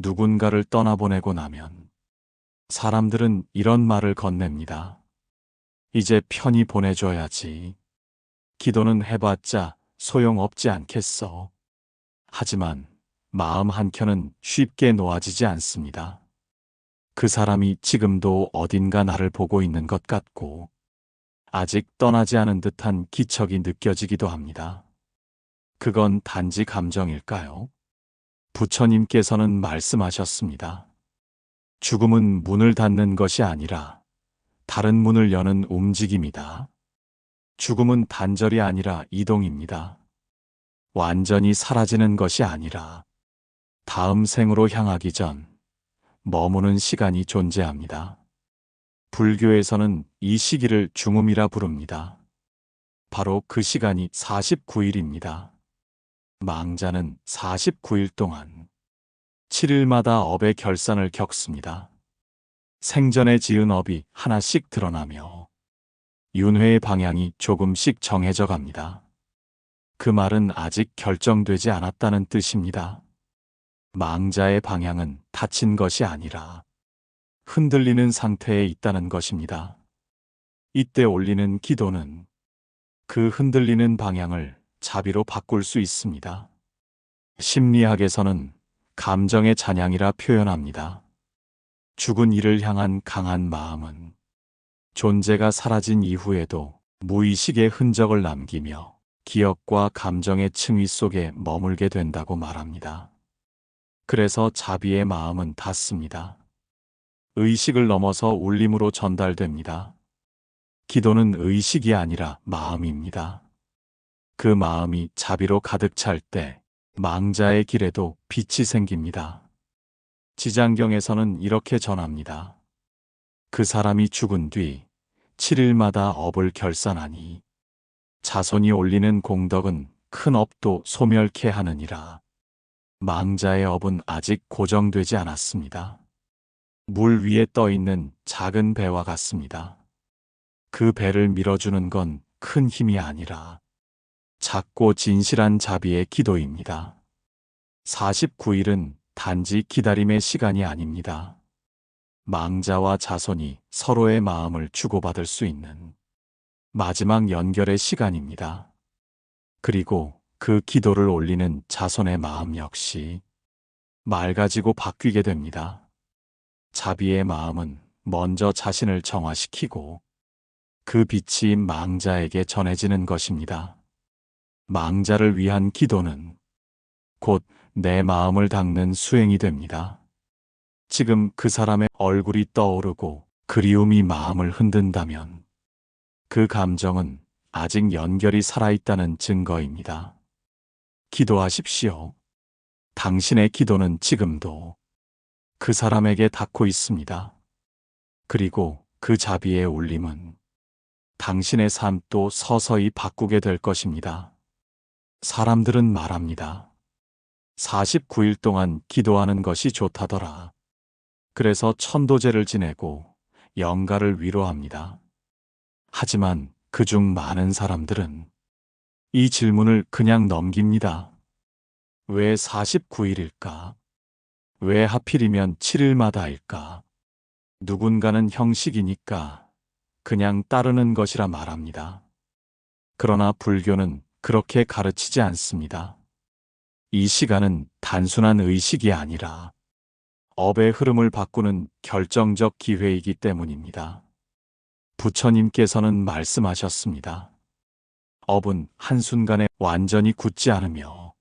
누군가를 떠나보내고 나면 사람들은 이런 말을 건넵니다. 이제 편히 보내줘야지. 기도는 해봤자 소용없지 않겠어. 하지만 마음 한켠은 쉽게 놓아지지 않습니다. 그 사람이 지금도 어딘가 나를 보고 있는 것 같고 아직 떠나지 않은 듯한 기척이 느껴지기도 합니다. 그건 단지 감정일까요? 부처님께서는 말씀하셨습니다. 죽음은 문을 닫는 것이 아니라 다른 문을 여는 움직임이다. 죽음은 단절이 아니라 이동입니다. 완전히 사라지는 것이 아니라 다음 생으로 향하기 전 머무는 시간이 존재합니다. 불교에서는 이 시기를 중음이라 부릅니다. 바로 그 시간이 49일입니다. 망자는 49일 동안 7일마다 업의 결산을 겪습니다. 생전에 지은 업이 하나씩 드러나며 윤회의 방향이 조금씩 정해져 갑니다. 그 말은 아직 결정되지 않았다는 뜻입니다. 망자의 방향은 닫힌 것이 아니라 흔들리는 상태에 있다는 것입니다. 이때 올리는 기도는 그 흔들리는 방향을 자비로 바꿀 수 있습니다. 심리학에서는 감정의 찬양이라 표현합니다. 죽은 이를 향한 강한 마음은 존재가 사라진 이후에도 무의식의 흔적을 남기며 기억과 감정의 층위 속에 머물게 된다고 말합니다. 그래서 자비의 마음은 닿습니다. 의식을 넘어서 울림으로 전달됩니다. 기도는 의식이 아니라 마음입니다. 그 마음이 자비로 가득 찰 때 망자의 길에도 빛이 생깁니다. 지장경에서는 이렇게 전합니다. 그 사람이 죽은 뒤 7일마다 업을 결산하니 자손이 올리는 공덕은 큰 업도 소멸케 하느니라. 망자의 업은 아직 고정되지 않았습니다. 물 위에 떠 있는 작은 배와 같습니다. 그 배를 밀어주는 건 큰 힘이 아니라 작고 진실한 자비의 기도입니다. 49일은 단지 기다림의 시간이 아닙니다. 망자와 자손이 서로의 마음을 주고받을 수 있는 마지막 연결의 시간입니다. 그리고 그 기도를 올리는 자손의 마음 역시 맑아지고 바뀌게 됩니다. 자비의 마음은 먼저 자신을 정화시키고 그 빛이 망자에게 전해지는 것입니다. 망자를 위한 기도는 곧 내 마음을 닦는 수행이 됩니다. 지금 그 사람의 얼굴이 떠오르고 그리움이 마음을 흔든다면 그 감정은 아직 연결이 살아있다는 증거입니다. 기도하십시오. 당신의 기도는 지금도 그 사람에게 닿고 있습니다. 그리고 그 자비의 울림은 당신의 삶도 서서히 바꾸게 될 것입니다. 사람들은 말합니다. 49일 동안 기도하는 것이 좋다더라. 그래서 천도제를 지내고 영가를 위로합니다. 하지만 그중 많은 사람들은 이 질문을 그냥 넘깁니다. 왜 49일일까? 왜 하필이면 7일마다일까? 누군가는 형식이니까 그냥 따르는 것이라 말합니다. 그러나 불교는 그렇게 가르치지 않습니다. 이 시간은 단순한 의식이 아니라 업의 흐름을 바꾸는 결정적 기회이기 때문입니다. 부처님께서는 말씀하셨습니다. 업은 한순간에 완전히 굳지 않으며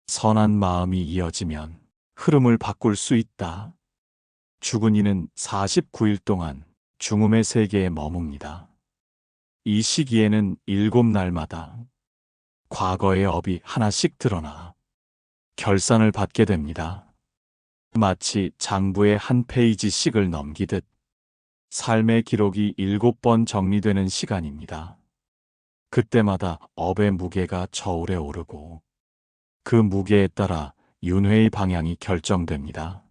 선한 마음이 이어지면 흐름을 바꿀 수 있다. 죽은 이는 49일 동안 중음의 세계에 머뭅니다. 이 시기에는 7날마다 과거의 업이 하나씩 드러나 결산을 받게 됩니다. 마치 장부의 한 페이지씩을 넘기듯 삶의 기록이 7번 정리되는 시간입니다. 그때마다 업의 무게가 저울에 오르고 그 무게에 따라 윤회의 방향이 결정됩니다.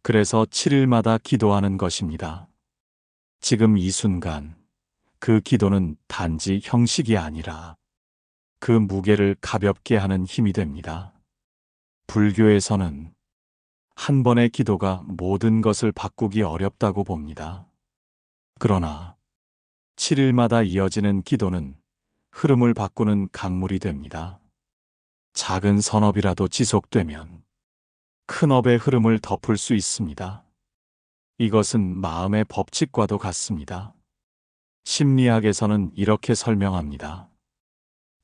그래서 7일마다 기도하는 것입니다. 지금 이 순간 그 기도는 단지 형식이 아니라 그 무게를 가볍게 하는 힘이 됩니다. 불교에서는 한 번의 기도가 모든 것을 바꾸기 어렵다고 봅니다. 그러나 7일마다 이어지는 기도는 흐름을 바꾸는 강물이 됩니다. 작은 선업이라도 지속되면 큰 업의 흐름을 덮을 수 있습니다. 이것은 마음의 법칙과도 같습니다. 심리학에서는 이렇게 설명합니다.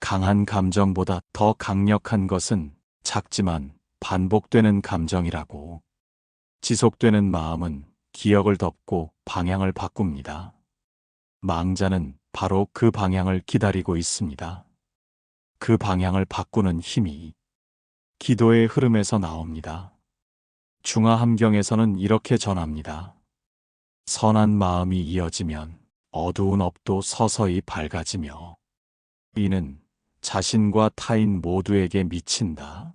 강한 감정보다 더 강력한 것은 작지만 반복되는 감정이라고. 지속되는 마음은 기억을 덮고 방향을 바꿉니다. 망자는 바로 그 방향을 기다리고 있습니다. 그 방향을 바꾸는 힘이 기도의 흐름에서 나옵니다. 중화함경에서는 이렇게 전합니다. 선한 마음이 이어지면 어두운 업도 서서히 밝아지며 이는 자신과 타인 모두에게 미친다.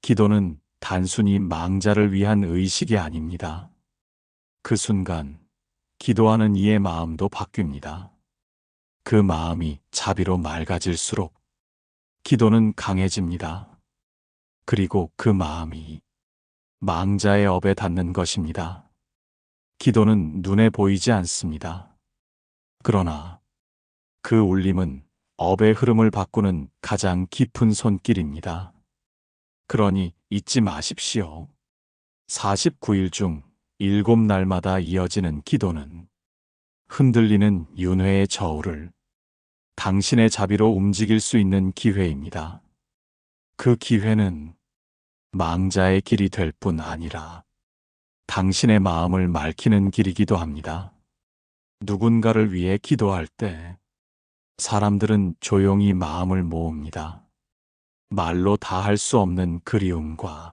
기도는 단순히 망자를 위한 의식이 아닙니다. 그 순간 기도하는 이의 마음도 바뀝니다. 그 마음이 자비로 맑아질수록 기도는 강해집니다. 그리고 그 마음이 망자의 업에 닿는 것입니다. 기도는 눈에 보이지 않습니다. 그러나 그 울림은 업의 흐름을 바꾸는 가장 깊은 손길입니다. 그러니 잊지 마십시오. 49일 중 7날마다 이어지는 기도는 흔들리는 윤회의 저울을 당신의 자비로 움직일 수 있는 기회입니다. 그 기회는 망자의 길이 될 뿐 아니라 당신의 마음을 맑히는 길이기도 합니다. 누군가를 위해 기도할 때 사람들은 조용히 마음을 모읍니다. 말로 다 할 수 없는 그리움과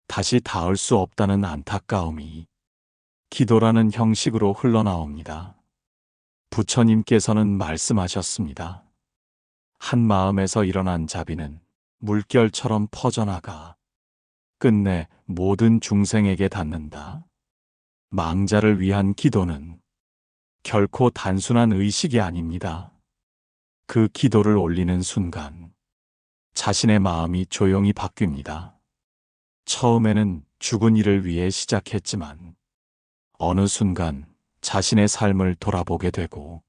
다시 닿을 수 없다는 안타까움이 기도라는 형식으로 흘러나옵니다. 부처님께서는 말씀하셨습니다. 한 마음에서 일어난 자비는 물결처럼 퍼져나가 끝내 모든 중생에게 닿는다. 망자를 위한 기도는 결코 단순한 의식이 아닙니다. 그 기도를 올리는 순간 자신의 마음이 조용히 바뀝니다. 처음에는 죽은 이를 위해 시작했지만 어느 순간 자신의 삶을 돌아보게 되고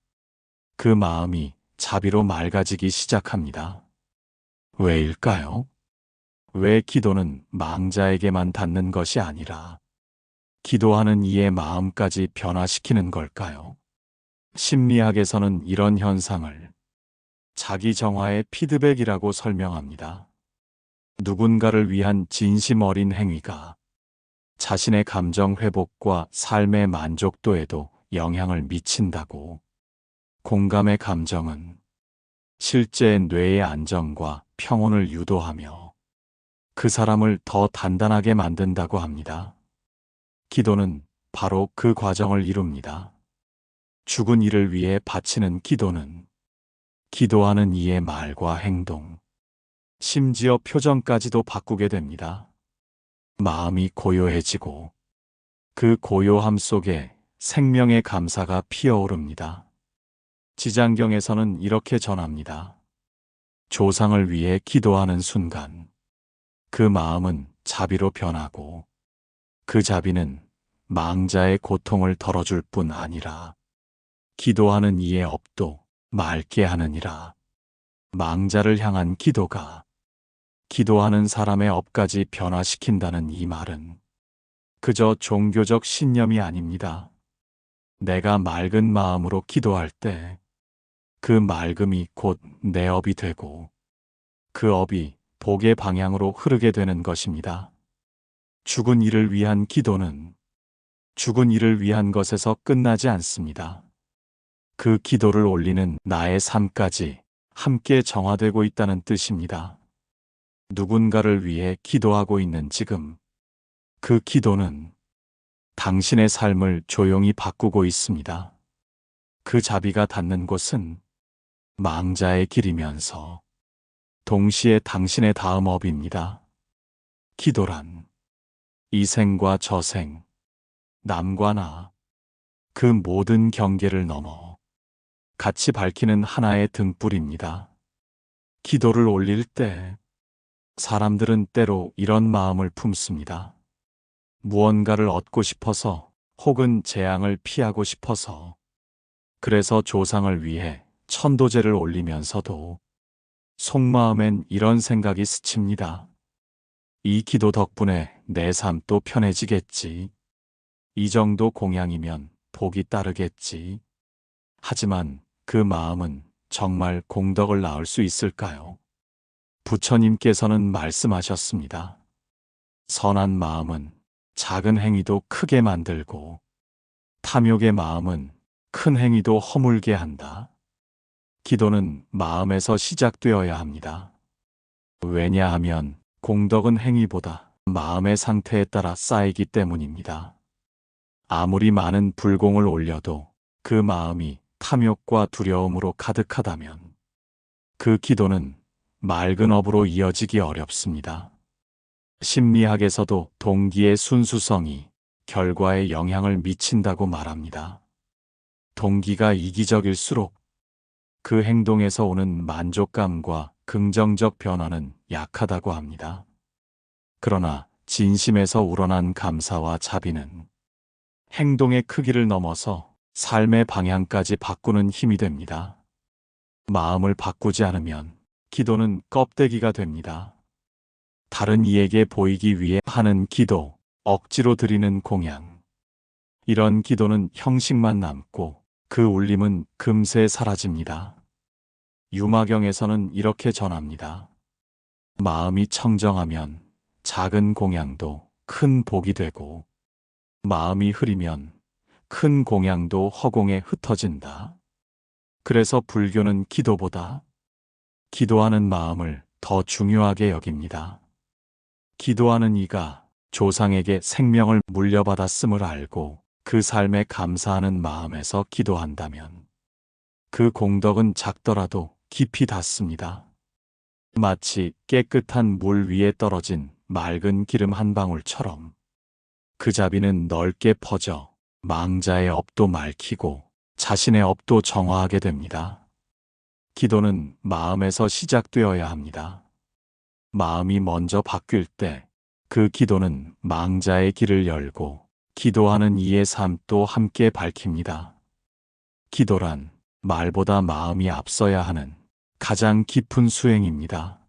그 마음이 자비로 맑아지기 시작합니다. 왜일까요? 왜 기도는 망자에게만 닿는 것이 아니라 기도하는 이의 마음까지 변화시키는 걸까요? 심리학에서는 이런 현상을 자기 정화의 피드백이라고 설명합니다. 누군가를 위한 진심 어린 행위가 자신의 감정 회복과 삶의 만족도에도 영향을 미친다고. 공감의 감정은 실제 뇌의 안정과 평온을 유도하며 그 사람을 더 단단하게 만든다고 합니다. 기도는 바로 그 과정을 이룹니다. 죽은 이를 위해 바치는 기도는 기도하는 이의 말과 행동, 심지어 표정까지도 바꾸게 됩니다. 마음이 고요해지고 그 고요함 속에 생명의 감사가 피어오릅니다. 지장경에서는 이렇게 전합니다. 조상을 위해 기도하는 순간 그 마음은 자비로 변하고 그 자비는 망자의 고통을 덜어줄 뿐 아니라 기도하는 이의 업도 맑게 하느니라. 망자를 향한 기도가 기도하는 사람의 업까지 변화시킨다는 이 말은 그저 종교적 신념이 아닙니다. 내가 맑은 마음으로 기도할 때 그 맑음이 곧 내 업이 되고 그 업이 복의 방향으로 흐르게 되는 것입니다. 죽은 이를 위한 기도는 죽은 이를 위한 것에서 끝나지 않습니다. 그 기도를 올리는 나의 삶까지 함께 정화되고 있다는 뜻입니다. 누군가를 위해 기도하고 있는 지금, 그 기도는 당신의 삶을 조용히 바꾸고 있습니다. 그 자비가 닿는 곳은 망자의 길이면서 동시에 당신의 다음 업입니다. 기도란 이 생과 저 생, 남과 나, 그 모든 경계를 넘어 같이 밝히는 하나의 등불입니다. 기도를 올릴 때 사람들은 때로 이런 마음을 품습니다. 무언가를 얻고 싶어서 혹은 재앙을 피하고 싶어서 그래서 조상을 위해 천도제를 올리면서도 속마음엔 이런 생각이 스칩니다. 이 기도 덕분에 내 삶도 편해지겠지. 이 정도 공양이면 복이 따르겠지. 하지만 그 마음은 정말 공덕을 낳을 수 있을까요? 부처님께서는 말씀하셨습니다. 선한 마음은 작은 행위도 크게 만들고 탐욕의 마음은 큰 행위도 허물게 한다. 기도는 마음에서 시작되어야 합니다. 왜냐하면 공덕은 행위보다 마음의 상태에 따라 쌓이기 때문입니다. 아무리 많은 불공을 올려도 그 마음이 탐욕과 두려움으로 가득하다면 그 기도는 맑은 업으로 이어지기 어렵습니다. 심리학에서도 동기의 순수성이 결과에 영향을 미친다고 말합니다. 동기가 이기적일수록 그 행동에서 오는 만족감과 긍정적 변화는 약하다고 합니다. 그러나 진심에서 우러난 감사와 자비는 행동의 크기를 넘어서 삶의 방향까지 바꾸는 힘이 됩니다. 마음을 바꾸지 않으면 기도는 껍데기가 됩니다. 다른 이에게 보이기 위해 하는 기도, 억지로 드리는 공양. 이런 기도는 형식만 남고 그 울림은 금세 사라집니다. 유마경에서는 이렇게 전합니다. 마음이 청정하면 작은 공양도 큰 복이 되고 마음이 흐리면 큰 공양도 허공에 흩어진다. 그래서 불교는 기도보다 기도하는 마음을 더 중요하게 여깁니다. 기도하는 이가 조상에게 생명을 물려받았음을 알고 그 삶에 감사하는 마음에서 기도한다면 그 공덕은 작더라도 깊이 닿습니다. 마치 깨끗한 물 위에 떨어진 맑은 기름 한 방울처럼 그 자비는 넓게 퍼져 망자의 업도 맑히고 자신의 업도 정화하게 됩니다. 기도는 마음에서 시작되어야 합니다. 마음이 먼저 바뀔 때 그 기도는 망자의 길을 열고 기도하는 이의 삶도 함께 밝힙니다. 기도란 말보다 마음이 앞서야 하는 가장 깊은 수행입니다.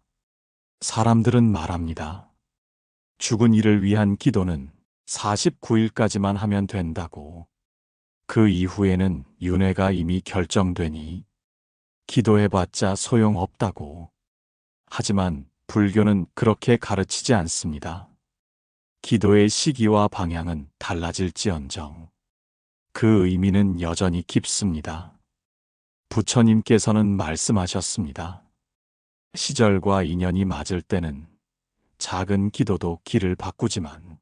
사람들은 말합니다. 죽은 이를 위한 기도는 49일까지만 하면 된다고. 그 이후에는 윤회가 이미 결정되니 기도해봤자 소용없다고. 하지만 불교는 그렇게 가르치지 않습니다. 기도의 시기와 방향은 달라질지언정 그 의미는 여전히 깊습니다. 부처님께서는 말씀하셨습니다. 시절과 인연이 맞을 때는 작은 기도도 길을 바꾸지만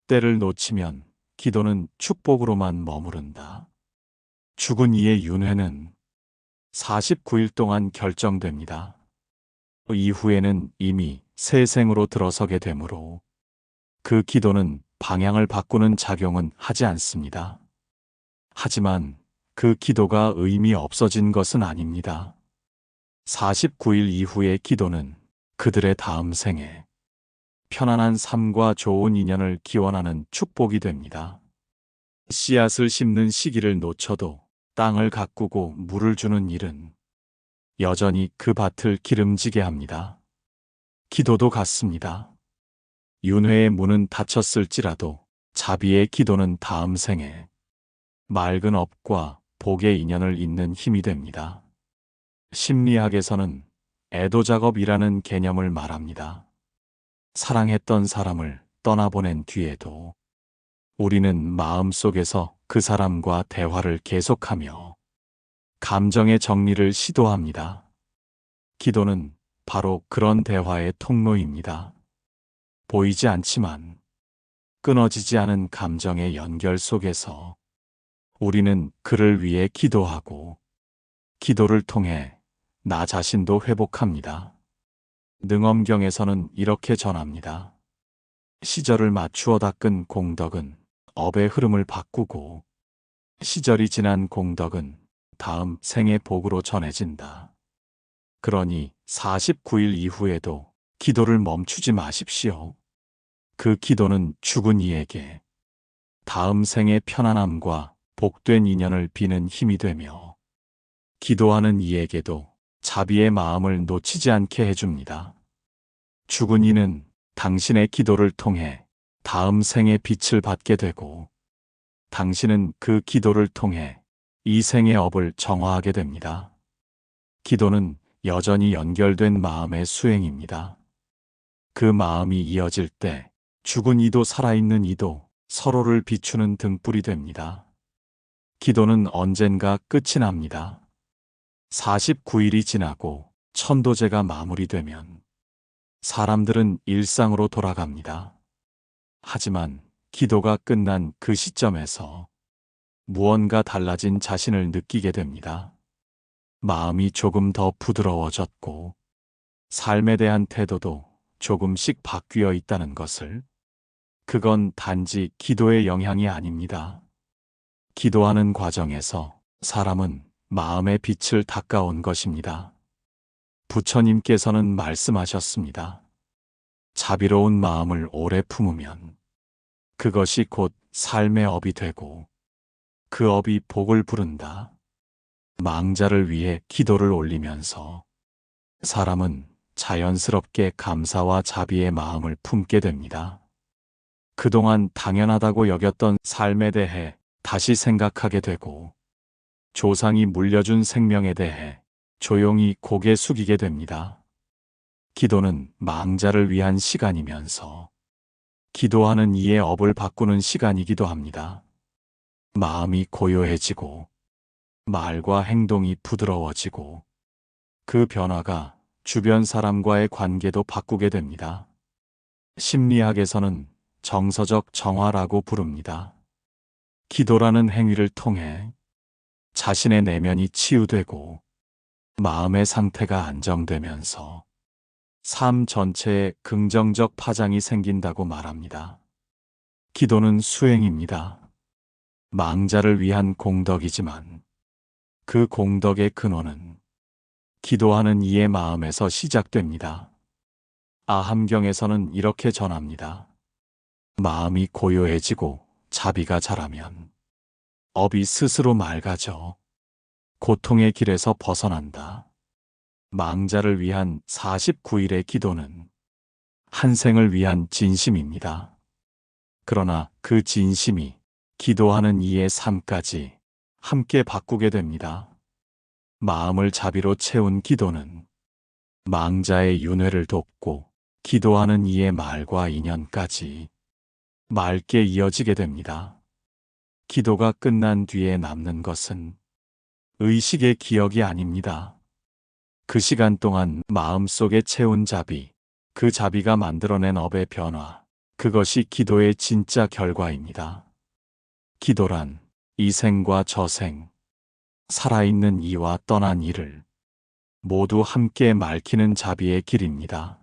때를 놓치면 기도는 축복으로만 머무른다. 죽은 이의 윤회는 49일 동안 결정됩니다. 이후에는 이미 새 생으로 들어서게 되므로 그 기도는 방향을 바꾸는 작용은 하지 않습니다. 하지만 그 기도가 의미 없어진 것은 아닙니다. 49일 이후의 기도는 그들의 다음 생에 편안한 삶과 좋은 인연을 기원하는 축복이 됩니다. 씨앗을 심는 시기를 놓쳐도 땅을 가꾸고 물을 주는 일은 여전히 그 밭을 기름지게 합니다. 기도도 같습니다. 윤회의 문은 닫혔을지라도 자비의 기도는 다음 생에 맑은 업과 복의 인연을 잇는 힘이 됩니다. 심리학에서는 애도 작업이라는 개념을 말합니다. 사랑했던 사람을 떠나보낸 뒤에도 우리는 마음속에서 그 사람과 대화를 계속하며 감정의 정리를 시도합니다. 기도는 바로 그런 대화의 통로입니다. 보이지 않지만 끊어지지 않은 감정의 연결 속에서 우리는 그를 위해 기도하고 기도를 통해 나 자신도 회복합니다. 능엄경에서는 이렇게 전합니다. 시절을 맞추어 닦은 공덕은 업의 흐름을 바꾸고 시절이 지난 공덕은 다음 생의 복으로 전해진다. 그러니 49일 이후에도 기도를 멈추지 마십시오. 그 기도는 죽은 이에게 다음 생의 편안함과 복된 인연을 비는 힘이 되며 기도하는 이에게도 자비의 마음을 놓치지 않게 해줍니다. 죽은 이는 당신의 기도를 통해 다음 생의 빛을 받게 되고 당신은 그 기도를 통해 이 생의 업을 정화하게 됩니다. 기도는 여전히 연결된 마음의 수행입니다. 그 마음이 이어질 때 죽은 이도 살아있는 이도 서로를 비추는 등불이 됩니다. 기도는 언젠가 끝이 납니다. 49일이 지나고 천도제가 마무리되면 사람들은 일상으로 돌아갑니다. 하지만 기도가 끝난 그 시점에서 무언가 달라진 자신을 느끼게 됩니다. 마음이 조금 더 부드러워졌고 삶에 대한 태도도 조금씩 바뀌어 있다는 것을. 그건 단지 기도의 영향이 아닙니다. 기도하는 과정에서 사람은 마음의 빛을 닦아온 것입니다. 부처님께서는 말씀하셨습니다. 자비로운 마음을 오래 품으면 그것이 곧 삶의 업이 되고 그 업이 복을 부른다. 망자를 위해 기도를 올리면서 사람은 자연스럽게 감사와 자비의 마음을 품게 됩니다. 그동안 당연하다고 여겼던 삶에 대해 다시 생각하게 되고 조상이 물려준 생명에 대해 조용히 고개 숙이게 됩니다. 기도는 망자를 위한 시간이면서 기도하는 이의 업을 바꾸는 시간이기도 합니다. 마음이 고요해지고 말과 행동이 부드러워지고 그 변화가 주변 사람과의 관계도 바꾸게 됩니다. 심리학에서는 정서적 정화라고 부릅니다. 기도라는 행위를 통해 자신의 내면이 치유되고 마음의 상태가 안정되면서 삶 전체에 긍정적 파장이 생긴다고 말합니다. 기도는 수행입니다. 망자를 위한 공덕이지만 그 공덕의 근원은 기도하는 이의 마음에서 시작됩니다. 아함경에서는 이렇게 전합니다. 마음이 고요해지고 자비가 자라면 업이 스스로 맑아져 고통의 길에서 벗어난다. 망자를 위한 49일의 기도는 한 생을 위한 진심입니다. 그러나 그 진심이 기도하는 이의 삶까지 함께 바꾸게 됩니다. 마음을 자비로 채운 기도는 망자의 윤회를 돕고 기도하는 이의 말과 인연까지 맑게 이어지게 됩니다. 기도가 끝난 뒤에 남는 것은 의식의 기억이 아닙니다. 그 시간 동안 마음속에 채운 자비, 그 자비가 만들어낸 업의 변화, 그것이 기도의 진짜 결과입니다. 기도란 이 생과 저 생, 살아있는 이와 떠난 이를 모두 함께 맑히는 자비의 길입니다.